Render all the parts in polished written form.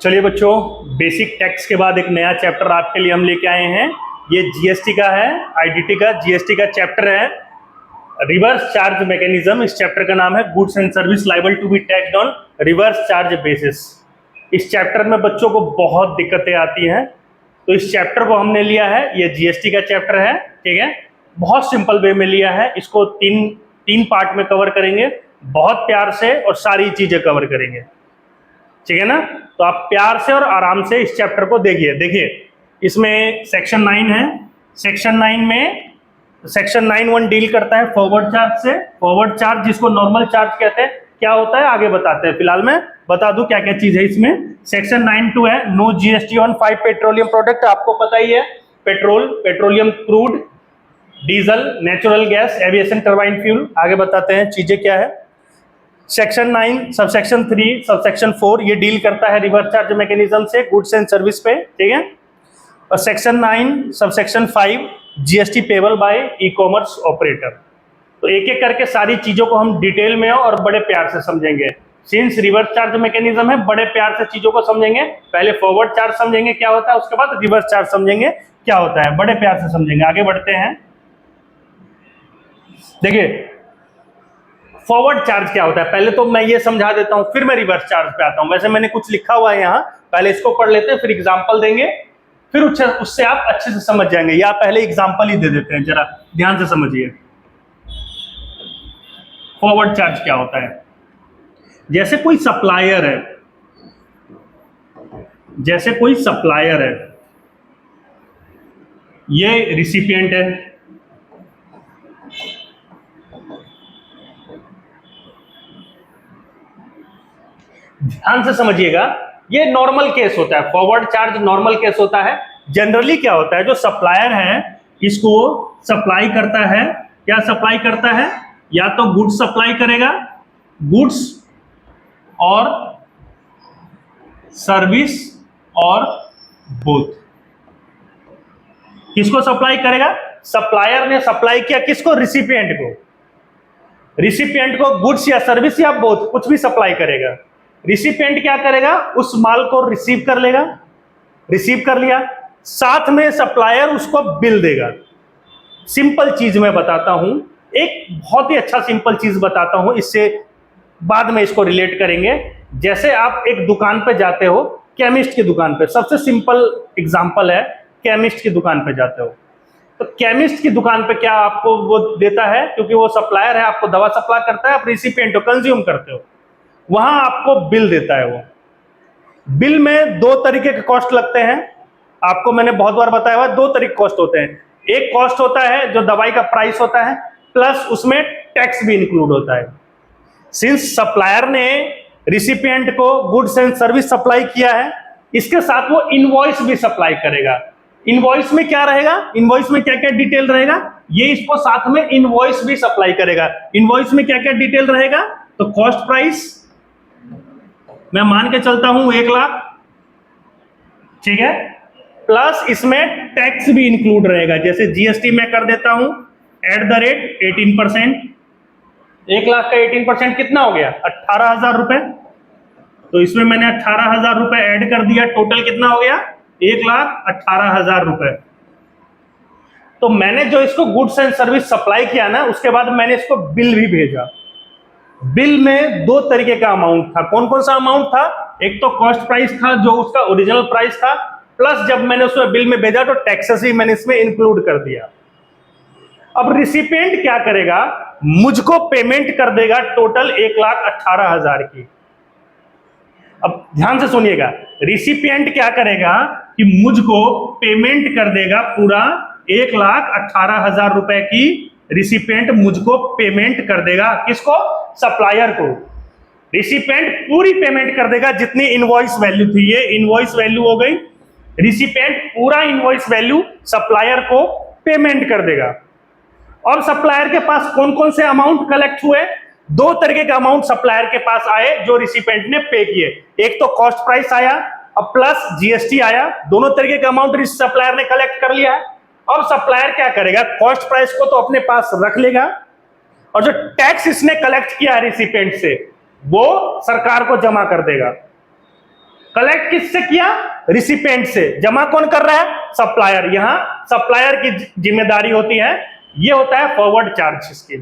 चलिए बच्चों, basic tax के बाद एक नया चैप्टर आपके लिए हम लेके आए हैं। ये जीएसटी का है, आईडीटी का जीएसटी का चैप्टर है, रिवर्स चार्ज मैकेनिज्म। इस चैप्टर का नाम है goods and service liable to be taxed on reverse charge basis. इस चैप्टर में बच्चों को बहुत दिक्कतें आती हैं, तो इस चैप्टर को हमने लिया है, ये जीएसटी का चैप्टर है, ठीक है। बहुत सिंपल वे में लिया है, इसको तीन पार्ट में कवर करेंगे, बहुत प्यार से और सारी चीजें कवर करेंगे, ठीक है ना। तो आप प्यार से और आराम से इस चैप्टर को देखिए इसमें सेक्शन 9 है। सेक्शन 9 में सेक्शन 9(1) डील करता है फॉरवर्ड चार्ज से। फॉरवर्ड चार्ज जिसको नॉर्मल चार्ज कहते हैं, क्या होता है आगे बताते हैं, फिलहाल मैं बता दूं क्या क्या चीज है इसमें। सेक्शन 9(2) है no GST on 5 petroleum product. आपको पता ही है, petrol, petroleum crude, diesel, natural gas, aviation turbine fuel. आगे बताते हैं चीजें क्या है। सेक्शन 9 सबसेक्शन 3 सबसेक्शन 4 ये डील करता है रिवर्स चार्ज मैकेनिज्म से गुड्स एंड सर्विस पे, ठीक है। और section 9 subsection 5 GST payable by e commerce operator. तो एक एक करके सारी चीजों को हम डिटेल में और बड़े प्यार से समझेंगे। सिंस रिवर्स चार्ज मैकेनिज्म है, बड़े प्यार से चीजों को समझेंगे। पहले फॉरवर्ड चार्ज समझेंगे क्या होता है, उसके बाद रिवर्स चार्ज समझेंगे क्या होता है, बड़े प्यार से समझेंगे। आगे बढ़ते हैं। देखिए फॉरवर्ड चार्ज क्या होता है, पहले तो मैं ये समझा देता हूं, फिर मैं रिवर्स चार्ज पे आता हूं। वैसे मैंने कुछ लिखा हुआ है यहाँ, पहले इसको पढ़ लेते हैं, फिर एग्जांपल देंगे, फिर उससे आप अच्छे से समझ जाएंगे। या पहले एग्जांपल ही दे देते हैं, जरा ध्यान से समझिए। फॉरवर्ड चार्ज क्या होता है, जैसे कोई सप्लायर है, ये रिसिपिएंट है, ध्यान से समझिएगा। ये नॉर्मल केस होता है, फॉरवर्ड चार्ज नॉर्मल केस होता है। जनरली क्या होता है, जो सप्लायर है इसको सप्लाई करता है, क्या सप्लाई करता है, या तो गुड्स सप्लाई करेगा, गुड्स और सर्विस और बोथ। किसको सप्लाई करेगा, सप्लायर ने सप्लाई किया किसको, रिसिपिएंट को। रिसिपिएंट को गुड्स या सर्विस या बोथ कुछ भी सप्लाई करेगा। रिसिपिएंट क्या करेगा, उस माल को रिसीव कर लेगा, रिसीव कर लिया, साथ में सप्लायर उसको बिल देगा। सिंपल चीज मैं बताता हूं, एक बहुत ही अच्छा सिंपल चीज बताता हूं, इससे बाद में इसको रिलेट करेंगे। जैसे आप एक दुकान पे जाते हो, केमिस्ट की दुकान पे, सबसे सिंपल एग्जांपल है, केमिस्ट की दुकान पे जाते हो, तो केमिस्ट की दुकान पे क्या आपको वो देता है, क्योंकि वो सप्लायर है, आपको दवा सप्लाई करता है, आप रिसिपिएंट हो, कंज्यूम करते हो, वहां आपको बिल देता है। वो बिल में दो तरीके के कॉस्ट लगते हैं, आपको मैंने बहुत बार बताया हुआ, दो तरीके कॉस्ट होते हैं। एक कॉस्ट होता है जो दवाई का प्राइस होता है, प्लस उसमें टैक्स भी इंक्लूड होता है। सिंस सप्लायर ने रिसिपिएंट को गुड्स एंड सर्विस सप्लाई किया है, इसके साथ वो इनवॉइस भी सप्लाई करेगा। इनवॉइस में क्या रहेगा, इनवॉइस में क्या क्या डिटेल रहेगा, ये इसको साथ में इनवॉइस भी सप्लाई करेगा। इनवॉइस में क्या क्या डिटेल रहेगा, तो कॉस्ट प्राइस मैं मान के चलता हूं 1 लाख, ठीक है, प्लस इसमें टैक्स भी इंक्लूड रहेगा। जैसे जीएसटी में कर देता हूं @ 18%। 1 लाख का 18% कितना हो गया, 18,000 रुपए। तो इसमें मैंने 18,000 रुपए ऐड कर दिया, टोटल कितना हो गया, 1,18,000 रुपए। तो मैंने जो इसको गुड्स एंड सर्विस सप्लाई किया ना, उसके बाद मैंने इसको बिल भी भेजा। बिल में दो तरीके का अमाउंट था। कौन कौन सा अमाउंट था, एक तो कॉस्ट प्राइस था जो उसका ओरिजिनल प्राइस था, प्लस जब मैंने उसमें बिल में भेजा तो टैक्सेस ही मैंने इसमें इंक्लूड कर दिया। अब रिसिपिएंट क्या करेगा, मुझको पेमेंट कर देगा टोटल 1,18,000 की। अब ध्यान से सुनिएगा, रिसिपिएंट क्या करेगा कि मुझको पेमेंट कर देगा पूरा 1,18,000 रुपए की। रिसिपिएंट मुझको पेमेंट कर देगा, किसको, सप्लायर को। रिसिपिएंट पूरी पेमेंट कर देगा जितनी इनवॉइस वैल्यू थी, ये इनवॉइस वैल्यू हो गई। रिसिपिएंट पूरा इनवॉइस वैल्यू सप्लायर को पेमेंट कर देगा। और सप्लायर के पास कौन कौन से अमाउंट कलेक्ट हुए, दो तरीके का अमाउंट सप्लायर के पास आए जो रिसिपिएंट ने पे किए। एक तो कॉस्ट प्राइस आया, अब प्लस जीएसटी आया, दोनों तरीके का अमाउंट सप्लायर ने कलेक्ट कर लिया है। और सप्लायर क्या करेगा, कॉस्ट प्राइस को तो अपने पास रख लेगा, और जो टैक्स इसने कलेक्ट किया है रिसिपिएंट से, वो सरकार को जमा कर देगा। कलेक्ट किससे किया? रिसिपिएंट से। जमा कौन कर रहा है? सप्लायर। यहां सप्लायर की जिम्मेदारी होती है। ये होता है forward charge scheme.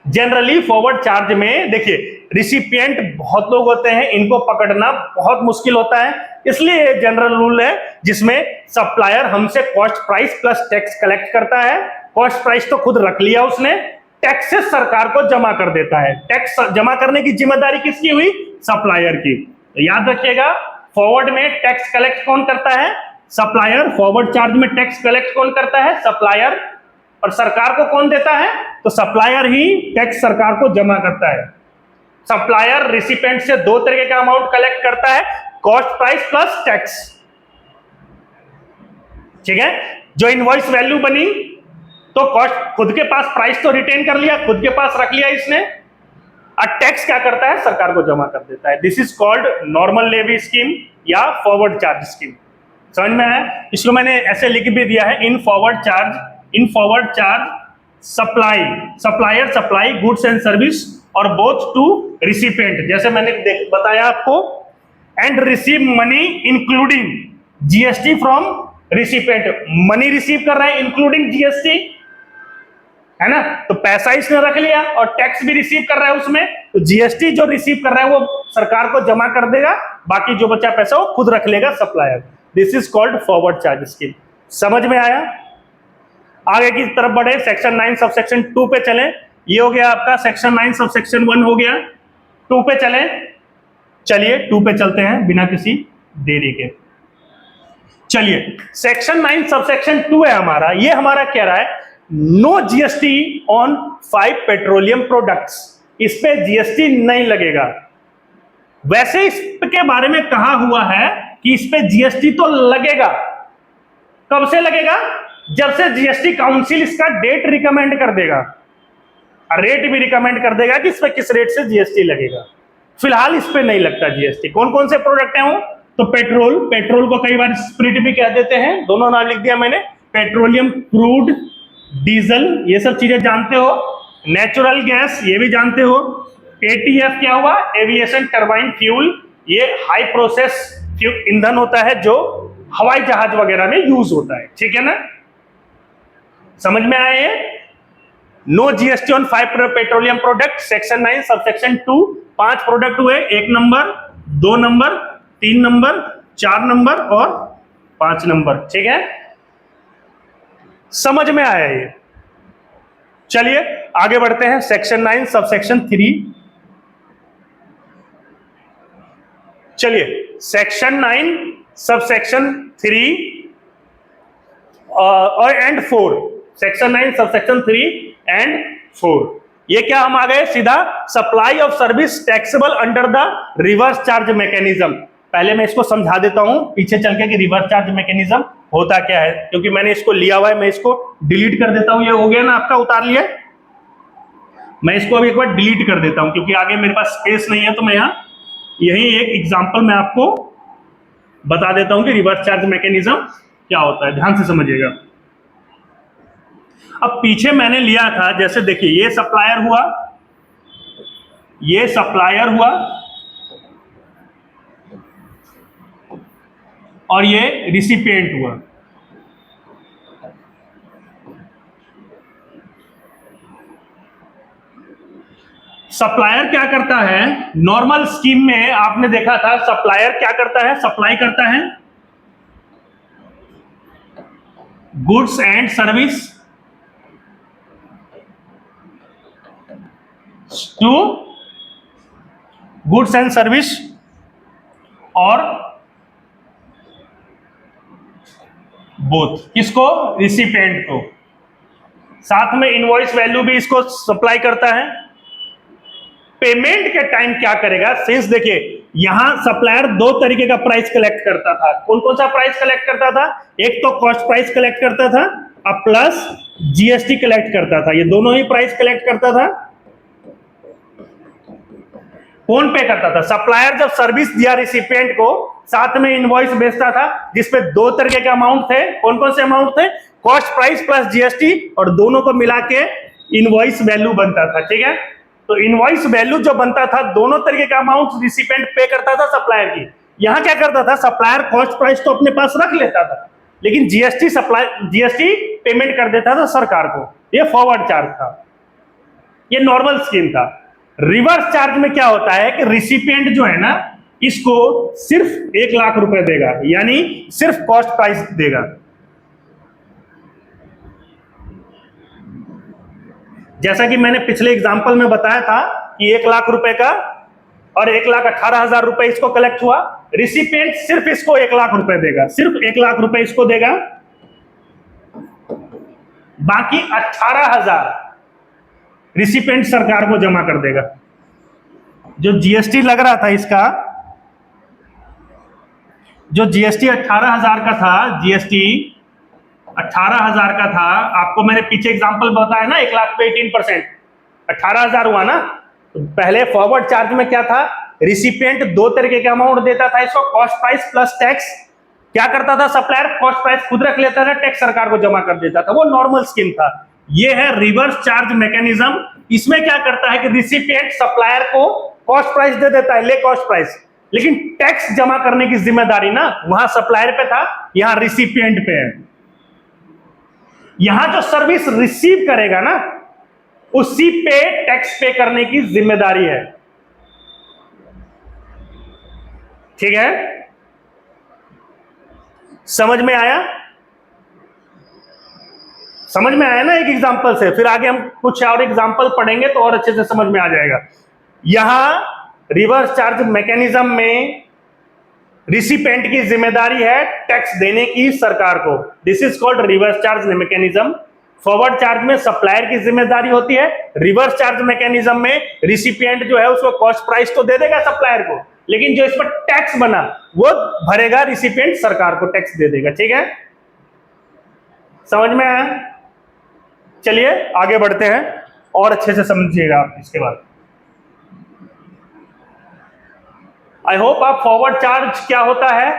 Generally forward charge में देखिए रिसिपिएंट बहुत लोग होते हैं, इनको पकड़ना बहुत मुश्किल होता है, इसलिए जनरल रूल है जिसमें सप्लायर हमसे cost price plus tax collect करता है। कॉस्ट प्राइस तो खुद रख लिया उसने, टैक्सेस सरकार को जमा कर देता है। टैक्स जमा करने की जिम्मेदारी किसकी हुई? सप्लायर की। तो याद रखिएगा, फॉरवर्ड में टैक्स कलेक्ट कौन करता है? सप्लायर। फॉरवर्ड चार्ज में टैक्स कलेक्ट कौन करता है? सप्लायर। और सरकार को कौन देता है? तो सप्लायर ही टैक्स सरकार को जमा करता है। सप्लायर रिसिपिएंट से दो तरीके का अमाउंट कलेक्ट करता है, कॉस्ट प्राइस प्लस टैक्स। ठीक है, जो इनवॉइस वैल्यू बनी तो कॉस्ट खुद के पास, प्राइस तो रिटेन कर लिया, खुद के पास रख लिया इसने, और टैक्स क्या करता है? सरकार को जमा कर देता है। This is called normal levy scheme या फॉरवर्ड चार्ज स्कीम। समझ में है? इसको मैंने ऐसे लिख भी दिया है, in forward charge supply, supplier supply goods and service और बोथ टू रिसिपिएंट, जैसे मैंने बताया आपको, and receive money including GST from recipient. Money receive कर रहा है इंक्लूडिंग जीएसटी, है ना? तो पैसा इसने रख लिया और टैक्स भी रिसीव कर रहा है उसमें, तो जीएसटी जो रिसीव कर रहा है वो सरकार को जमा कर देगा, बाकी जो बचा पैसा वो खुद रख लेगा supplier. This is called forward charge scheme. समझ में आया? आगे की तरफ बढ़े, सेक्शन 9 सब सेक्शन 2 पे चले। ये हो गया आपका सेक्शन 9 सब सेक्शन 1 हो गया। 2 पे चले, चलिए 2 पे चलते हैं बिना किसी देरी के। चलिए सेक्शन 9 सब सेक्शन 2 है हमारा। ये हमारा कह रहा है no GST on 5 petroleum products. इस पे जीएसटी नहीं लगेगा। वैसे इसके बारे में कहा हुआ है कि इस पे जीएसटी तो लगेगा। कब से लगेगा? जब से जीएसटी काउंसिल इसका डेट रिकमेंड कर देगा, रेट भी रिकमेंड कर देगा कि इस पे किस रेट से जीएसटी लगेगा। फिलहाल इस पे नहीं लगता जीएसटी। कौन कौन से प्रोडक्ट हैं वो? तो पेट्रोल, पेट्रोल को कई बार स्प्रिट भी कह देते हैं, दोनों नाम लिख दिया मैंने। पेट्रोलियम, क्रूड, डीजल, ये सब चीजें जानते हो। नेचुरल गैस, ये भी जानते हो। एटीएफ क्या हुआ? एविएशन टरबाइन फ्यूल, ये हाई प्रोसेस ईंधन होता है जो हवाई जहाज वगैरह में यूज होता है। ठीक है ना? समझ में आए? No GST on 5 petroleum product, section 9 sub section 2। 5 product हुए, 1 नंबर, 2 नंबर, 3 नंबर, 4 नंबर और 5 नंबर। ठीक है, समझ में आया ये? चलिए आगे बढ़ते हैं, सेक्शन 9 सब सेक्शन 3। चलिए सेक्शन 9 सब सेक्शन 3 और and 4, section 9 sub section 3 and 4। ये क्या हम आ गए सीधा? Supply of service taxable under the reverse charge mechanism. पहले मैं इसको समझा देता हूं पीछे चल के कि रिवर्स चार्ज मैकेनिज्म होता क्या है, क्योंकि मैंने इसको लिया हुआ है। मैं इसको डिलीट कर देता हूं। ये हो गया ना आपका, उतार लिया। मैं इसको अभी एक बार डिलीट कर देता हूं क्योंकि आगे मेरे पास स्पेस नहीं है। तो मैं यहां यही एक एग्जांपल मैं आपको बता देता हूं कि रिवर्स चार्ज मैकेनिज्म क्या होता है। ध्यान से समझिएगा। अब पीछे मैंने लिया था, जैसे देखिए ये सप्लायर हुआ, ये सप्लायर हुआ और ये रिसिपिएंट हुआ। सप्लायर क्या करता है? नॉर्मल स्कीम में आपने देखा था सप्लायर क्या करता है? सप्लाई करता है goods and service to goods and service और बोथ, किसको? रिसिपिएंट को। साथ में इनवॉइस वैल्यू भी इसको सप्लाई करता है। पेमेंट के टाइम क्या करेगा? सिंस देखिए यहां सप्लायर 2 तरीके का प्राइस कलेक्ट करता था। कौन कौन सा प्राइस कलेक्ट करता था? एक तो कॉस्ट प्राइस कलेक्ट करता था और प्लस जीएसटी कलेक्ट करता था। ये दोनों ही प्राइस कलेक्ट करता था। कौन पे करता था? सप्लायर जब सर्विस दिया रिसिपिएंट को, साथ में इनवॉइस भेजता था जिसपे 2 तरीके के अमाउंट थे। कौन कौन से अमाउंट थे? कॉस्ट प्राइस प्लस जीएसटी, और दोनों को मिला के इनवॉइस वैल्यू बनता था। ठीक है, तो इनवॉइस वैल्यू जो बनता था, दोनों तरीके का अमाउंट रिसिपिएंट पे करता था सप्लायर की। यहां क्या करता था, सप्लायर कॉस्ट प्राइस तो अपने पास रख लेता था, लेकिन जीएसटी पेमेंट कर देता था सरकार को। ये फॉरवर्ड चार्ज था, ये नॉर्मल स्कीम था। रिवर्स चार्ज में क्या होता है कि रिसिपिएंट जो है ना, इसको सिर्फ 1 लाख रुपए देगा, यानी सिर्फ कॉस्ट प्राइस देगा। जैसा कि मैंने पिछले एग्जांपल में बताया था कि 1 लाख रुपए का और 1,18,000 रुपए इसको कलेक्ट हुआ। रिसिपिएंट सिर्फ इसको 1 लाख रुपए देगा, सिर्फ 1 लाख रुपए इसको देगा, बाकी 18,000 रिसिपिएंट सरकार को जमा कर देगा। जो जीएसटी लग रहा था इसका, जो जीएसटी 18,000 का था, जीएसटी 18,000 का था, आपको मैंने पीछे एग्जांपल बताया ना, 1 लाख पे 18%, 18,000 हुआ ना। तो पहले फॉरवर्ड चार्ज में क्या था, रिसिपिएंट 2 तरीके का अमाउंट देता था इसको, कॉस्ट प्राइस प्लस टैक्स। क्या करता था सप्लायर, कॉस्ट प्राइस खुद रख लेता था, टैक्स सरकार को जमा कर देता था, वो नॉर्मल स्कीम था। ये है रिवर्स चार्ज मैकेनिज्म। इसमें क्या करता है कि रिसिपिएंट सप्लायर को कॉस्ट प्राइस दे देता है, ले कॉस्ट प्राइस, लेकिन टैक्स जमा करने की जिम्मेदारी ना वहां सप्लायर पे था, यहां रिसिपिएंट पे है। यहां जो सर्विस रिसीव करेगा ना, उसी पे टैक्स पे करने की जिम्मेदारी है। ठीक है, समझ में आया? समझ में आया ना एक एग्जांपल से? फिर आगे हम कुछ और एग्जांपल पढ़ेंगे तो और अच्छे से समझ में आ जाएगा। यहां रिवर्स चार्ज मैकेनिज्म में रिसिपेंट की जिम्मेदारी है टैक्स देने की सरकार को। This is called reverse charge mechanism. Forward charge में सप्लायर की जिम्मेदारी होती है, रिवर्स चार्ज मैकेनिज्म में रिसिपिएंट जो है उसको कॉस्ट प्राइस तो दे देगा सप्लायर को, लेकिन जो इस पर टैक्स बना वो भरेगा रिसिपिएंट, सरकार को टैक्स दे देगा। ठीक है, समझ में आया? चलिए आगे बढ़ते हैं और अच्छे से समझिएगा आप इसके बाद। आई होप आप फॉरवर्ड चार्ज क्या होता है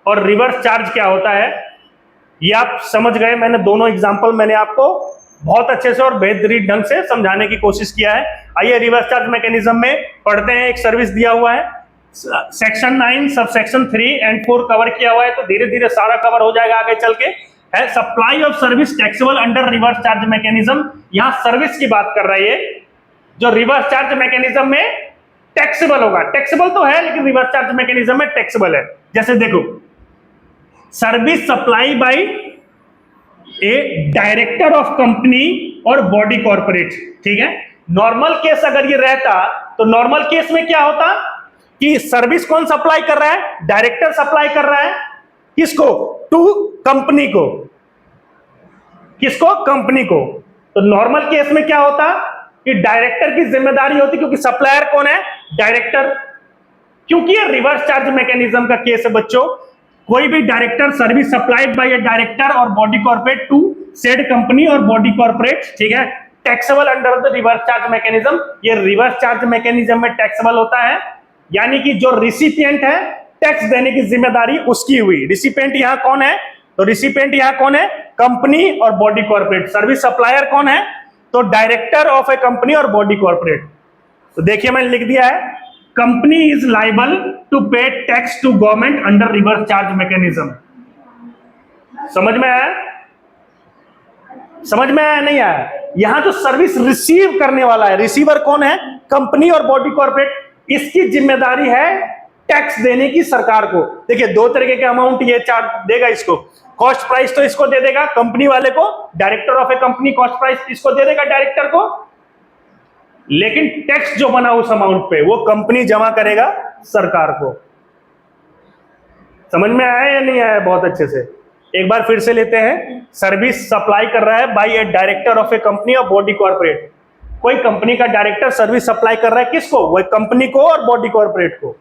और रिवर्स चार्ज क्या होता है ये आप समझ गए। मैंने दोनों एग्जांपल मैंने आपको बहुत अच्छे से और बेहतरीन ढंग से समझाने की कोशिश किया है। आइए रिवर्स चार्ज मैकेनिज्म में पढ़ते हैं। एक सर्विस दिया हुआ है, section 9 sub section 3 and 4 cover किया हुआ है, तो धीरे धीरे सारा कवर हो जाएगा आगे चल के। है supply of service taxable under reverse charge mechanism. यहां सर्विस की बात कर रही है जो रिवर्स चार्ज मैकेनिज्म में टैक्सेबल होगा। टैक्सेबल तो है लेकिन रिवर्स चार्ज मैकेनिज्म में टैक्सेबल है। जैसे देखो, service supply bye a director of company और बॉडी कॉर्पोरेट। ठीक है, नॉर्मल केस अगर ये रहता तो नॉर्मल केस में क्या होता कि सर्विस कौन सप्लाई कर रहा है, डायरेक्टर सप्लाई कर रहा है किसको, टू कंपनी को। किसको, कंपनी को। तो नॉर्मल केस में क्या होता कि डायरेक्टर की जिम्मेदारी होती, क्योंकि सप्लायर कौन है, डायरेक्टर। क्योंकि ये रिवर्स चार्ज मैकेनिज्म का केस है बच्चों, कोई भी director service supplied by a director और body corporate to said company और बॉडी कॉर्पोरेट, ठीक है, taxable under the reverse charge mechanism. ये रिवर्स चार्ज मैकेनिज्म में टैक्सेबल होता है, यानी कि जो रिसिपिएंट है टैक्स देने की जिम्मेदारी उसकी हुई। रिसिपिएंट यहां कौन है, तो रिसिपिएंट यहां कौन है, कंपनी और बॉडी कॉर्पोरेट। सर्विस सप्लायर कौन है, तो डायरेक्टर ऑफ ए कंपनी और बॉडी कॉर्पोरेट। तो देखिए मैंने लिख दिया है, company is liable to pay tax to government under reverse charge mechanism. समझ में आया? समझ में आया नहीं आया? यहां जो सर्विस रिसीव करने वाला है, रिसीवर कौन है, कंपनी और बॉडी कॉर्पोरेट, इसकी जिम्मेदारी है टैक्स देने की सरकार को। देखिए दो तरीके के अमाउंट ये चार्ज देगा इसको, कॉस्ट प्राइस तो इसको दे देगा कंपनी वाले को, director of a company cost price इसको दे देगा डायरेक्टर को, लेकिन टैक्स जो बना उस अमाउंट पे वो कंपनी जमा करेगा सरकार को। समझ में आया या नहीं आया? बहुत अच्छे से एक बार फिर से लेते हैं। सर्विस सप्लाई कर रहा है by a director of a company और बॉडी कॉर्पोरेट। कोई कंपनी का डायरेक्टर सर्विस सप्लाई कर रहा है किसको, वह कंपनी को और बॉडी कॉर्पोरेट को।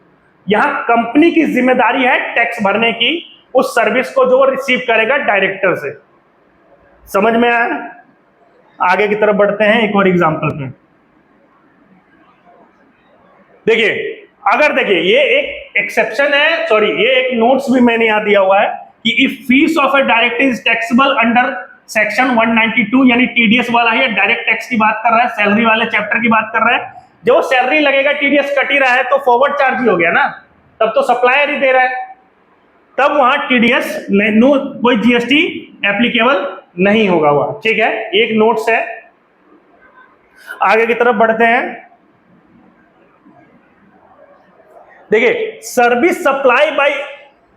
यहां कंपनी की जिम्मेदारी है टैक्स भरने की उस सर्विस को जो वो रिसीव करेगा डायरेक्टर से। समझ में आया? आगे की तरफ बढ़ते हैं एक और एग्जांपल पे। देखिए, अगर देखिए ये एक एक्सेप्शन है, सॉरी ये एक नोट्स भी मैंने यहां दिया हुआ है कि if fees of A director is taxable under section 192, यानी टीडीएस वाला है, डायरेक्ट टैक्स की बात कर रहा है, सैलरी वाले चैप्टर की बात कर रहा है। जब वो सैलरी लगेगा टीडीएस कट ही रहा है तो फॉरवर्ड चार्ज ही हो गया ना, तब तो सप्लायर ही दे रहा है, तब वहां टीडीएस नो कोई जीएसटी एप्लीकेबल नहीं होगा वहां। ठीक है, एक नोट्स है। आगे की तरफ बढ़ते हैं। देखिए, service supply by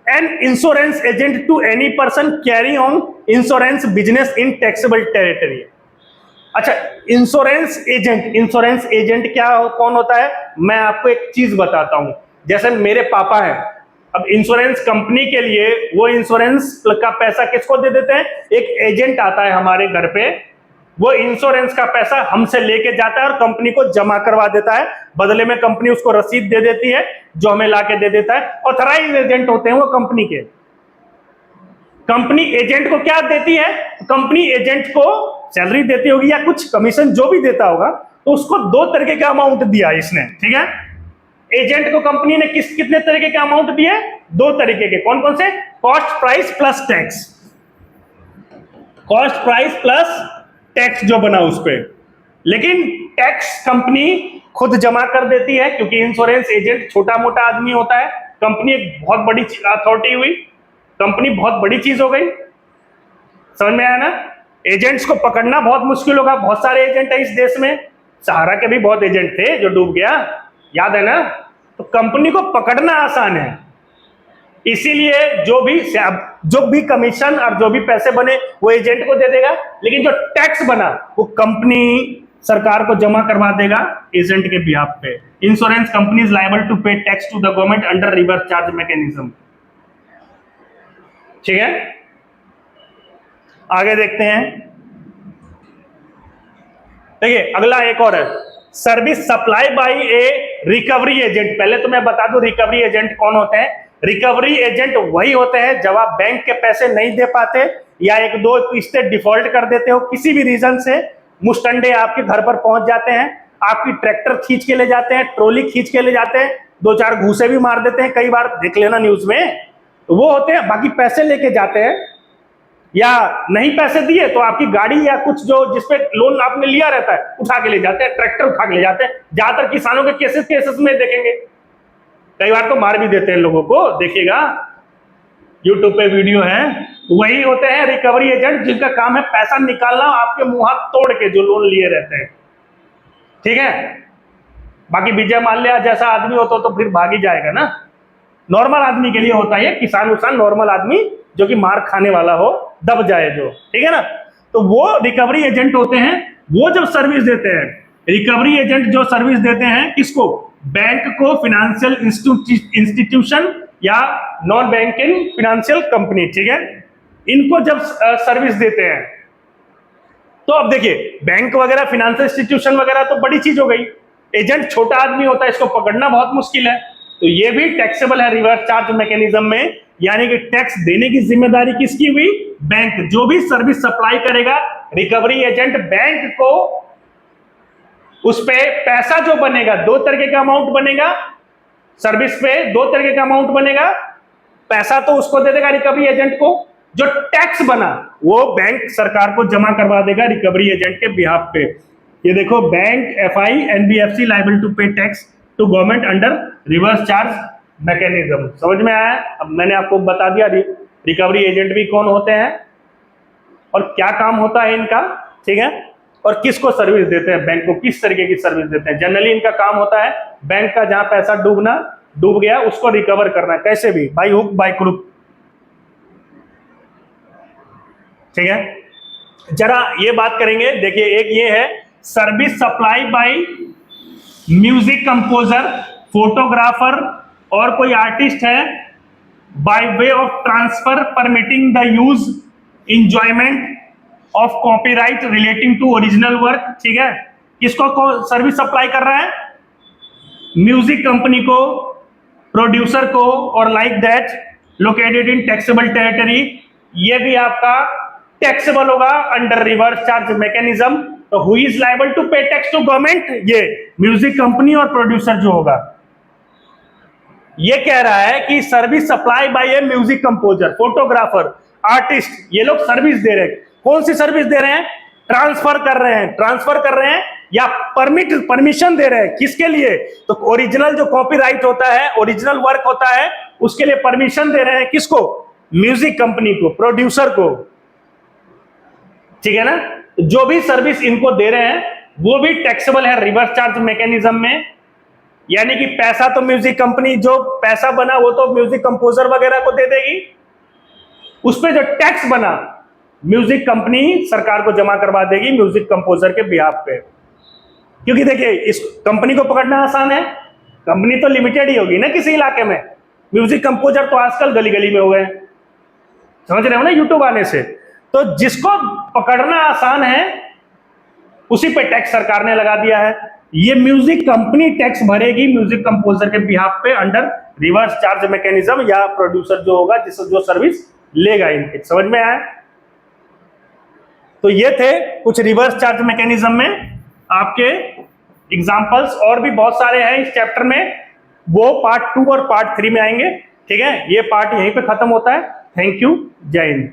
an insurance agent to any person carry on insurance business in taxable territory. अच्छा, इंश्योरेंस एजेंट क्या कौन होता है? मैं आपको एक चीज बताता हूं। जैसे मेरे पापा हैं, अब इंश्योरेंस कंपनी के लिए वो इंश्योरेंस का पैसा किसको दे देते हैं? एक एजेंट आता है हमारे घर पे, वो इंश्योरेंस का पैसा हमसे लेके जाता है और कंपनी को जमा करवा देता है। बदले में कंपनी उसको रसीद दे देती है जो हमें लाके दे देता है। ऑथराइज्ड एजेंट होते हैं वो कंपनी के। कंपनी एजेंट को क्या देती है? कंपनी एजेंट को सैलरी देती होगी या कुछ कमीशन जो भी देता होगा, तो उसको दो तरीके का अमाउंट दिया इसने। ठीक है, एजेंट को कंपनी ने कितने तरीके के अमाउंट दिए? दो तरीके के। कौन कौन से? Cost price plus tax. Cost price plus tax जो बना उस पर, लेकिन टैक्स कंपनी खुद जमा कर देती है, क्योंकि इंश्योरेंस एजेंट छोटा मोटा आदमी होता है। कंपनी एक बहुत बड़ी अथॉरिटी हुई, कंपनी बहुत बड़ी चीज हो गई। समझ में आया ना? एजेंट्स को पकड़ना बहुत मुश्किल होगा। बहुत सारे एजेंट है इस देश में, सहारा के भी बहुत एजेंट थे जो डूब गया, याद है ना? तो कंपनी को पकड़ना आसान है, इसीलिए जो भी कमीशन और जो भी पैसे बने वो एजेंट को दे देगा, लेकिन जो टैक्स बना वो कंपनी सरकार को जमा करवा देगा एजेंट के बिहाफ पे। Insurance company is liable to pay tax to the government under reverse charge mechanism. ठीक है, आगे देखते हैं। देखिए, अगला एक और है, सर्विस सप्लाई बाय ए रिकवरी एजेंट। पहले तो मैं बता दूं रिकवरी एजेंट कौन होते हैं। रिकवरी एजेंट वही होते हैं जब आप बैंक के पैसे नहीं दे पाते या एक दो किस्तें डिफॉल्ट कर देते हो, किसी भी रीजन से मुस्टंडे आपके घर पर पहुंच जाते हैं, आपकी ट्रैक्टर खींच के ले जाते हैं, ट्रॉली खींच के ले जाते हैं, दो चार घूसे भी मार देते हैं, कई बार देख लेना न्यूज में। तो वो होते हैं, बाकी पैसे लेके जाते हैं, या नहीं पैसे दिए तो आपकी गाड़ी या कुछ जो जिसपे लोन आपने लिया रहता है उठा के ले जाते हैं, ट्रैक्टर उठा के ले जाते हैं। ज्यादातर किसानों के केसेस में देखेंगे, कई बार तो मार भी देते हैं लोगों को, देखिएगा यूट्यूब पे वीडियो है। वही होते हैं रिकवरी एजेंट, जिनका काम है पैसा निकालना आपके मुंह हाथ तोड़ के, जो लोन लिए रहते हैं। ठीक है, बाकी विजय माल्या जैसा आदमी हो तो फिर भाग ही जाएगा ना। नॉर्मल आदमी के लिए होता है, किसान उसान नॉर्मल आदमी जो कि मार खाने वाला हो, दब जाए जो, ठीक है ना। तो वो रिकवरी एजेंट होते हैं। वो जब सर्विस देते हैं, रिकवरी एजेंट जो सर्विस देते हैं किसको? बैंक को, फिनेंशियल इंस्टीट्यूशन या नॉन बैंकिंग फिनेंशियल कंपनी। ठीक है, इनको जब सर्विस देते हैं तो अब देखिए, बैंक वगैरह फिनेंशियल इंस्टीट्यूशन वगैरह तो बड़ी चीज हो गई, एजेंट छोटा आदमी होता है, इसको पकड़ना बहुत मुश्किल है। तो ये भी टैक्सेबल है रिवर्स चार्ज मैकेनिज्म में, यानी कि टैक्स देने की जिम्मेदारी किसकी हुई? बैंक। जो भी सर्विस सप्लाई करेगा रिकवरी एजेंट, बैंक को उस पे पैसा जो बनेगा, दो तरीके का अमाउंट बनेगा, सर्विस पे दो तरीके का अमाउंट बनेगा। पैसा तो उसको दे देगा रिकवरी एजेंट को, जो टैक्स बना वो बैंक सरकार को जमा करवा देगा रिकवरी एजेंट के बिहाफ पे। ये देखो, bank, FI, NBFC liable to pay tax to government under reverse charge mechanism. समझ में आया? अब मैंने आपको बता दिया रिकवरी एजेंट भी कौन होते हैं और क्या काम होता है इनका। ठीक है, और किसको सर्विस देते हैं, बैंक को किस तरीके की सर्विस देते हैं। जनरली इनका काम होता है बैंक का जहां पैसा डूब गया उसको रिकवर करना, कैसे भी, बाय हुक बाय क्रुक। ठीक है, जरा ये बात करेंगे। देखिए, एक ये है service supply by music composer, photographer और कोई आर्टिस्ट है, by way of transfer permitting the use enjoyment of copyright relating to original work. ठीक है, किसको सर्विस सप्लाई कर रहा है? म्यूजिक कंपनी को, प्रोड्यूसर को, और like that located in taxable territory. ये भी आपका टैक्सेबल होगा अंडर रिवर्स चार्ज मैकेनिज्म। तो who is liable to pay tax to government? ये म्यूजिक कंपनी और प्रोड्यूसर जो होगा। ये कह रहा है कि सर्विस सप्लाई बाय ए म्यूजिक कंपोजर, फोटोग्राफर, आर्टिस्ट, ये लोग सर्विस दे रहे हैं। कौन सी सर्विस दे रहे हैं? ट्रांसफर कर रहे हैं या परमिशन दे रहे हैं, किसके लिए? तो ओरिजिनल जो कॉपीराइट होता है, ओरिजिनल वर्क होता है, उसके लिए परमिशन दे रहे हैं किसको? म्यूजिक कंपनी को, प्रोड्यूसर को, ठीक है ना? जो भी सर्विस इनको दे रहे हैं वो भी टैक्सेबल है रिवर्स चार्ज मैकेनिज्म में। यानी कि पैसा तो म्यूजिक कंपनी, जो पैसा बना वो तो म्यूजिक कंपोजर वगैरह को दे देगी, उस पे जो टैक्स बना म्यूजिक कंपनी सरकार को जमा करवा देगी म्यूजिक कंपोजर के बिहाफ पे। क्योंकि देखिए इस कंपनी को पकड़ना आसान है, कंपनी तो लिमिटेड ही होगी ना किसी इलाके में, म्यूजिक कंपोजर तो आजकल गली गली में हो गए, समझ रहे हो ना, यूट्यूब आने से। तो जिसको पकड़ना आसान है उसी पे टैक्स सरकार ने लगा दिया है। ये म्यूजिक कंपनी टैक्स भरेगी म्यूजिक कंपोजर के बिहाफ पे अंडर रिवर्स चार्ज मैकेनिज्म, या प्रोड्यूसर जो होगा जिस जो सर्विस लेगा इनके। समझ में आया? तो ये थे कुछ रिवर्स चार्ज मैकेनिज्म में आपके एग्जांपल्स, और भी बहुत सारे हैं इस चैप्टर में, वो पार्ट 2 और पार्ट 3 में आएंगे। ठीक है, ये पार्ट यहीं पे खत्म होता है। थैंक यू, जय हिंद।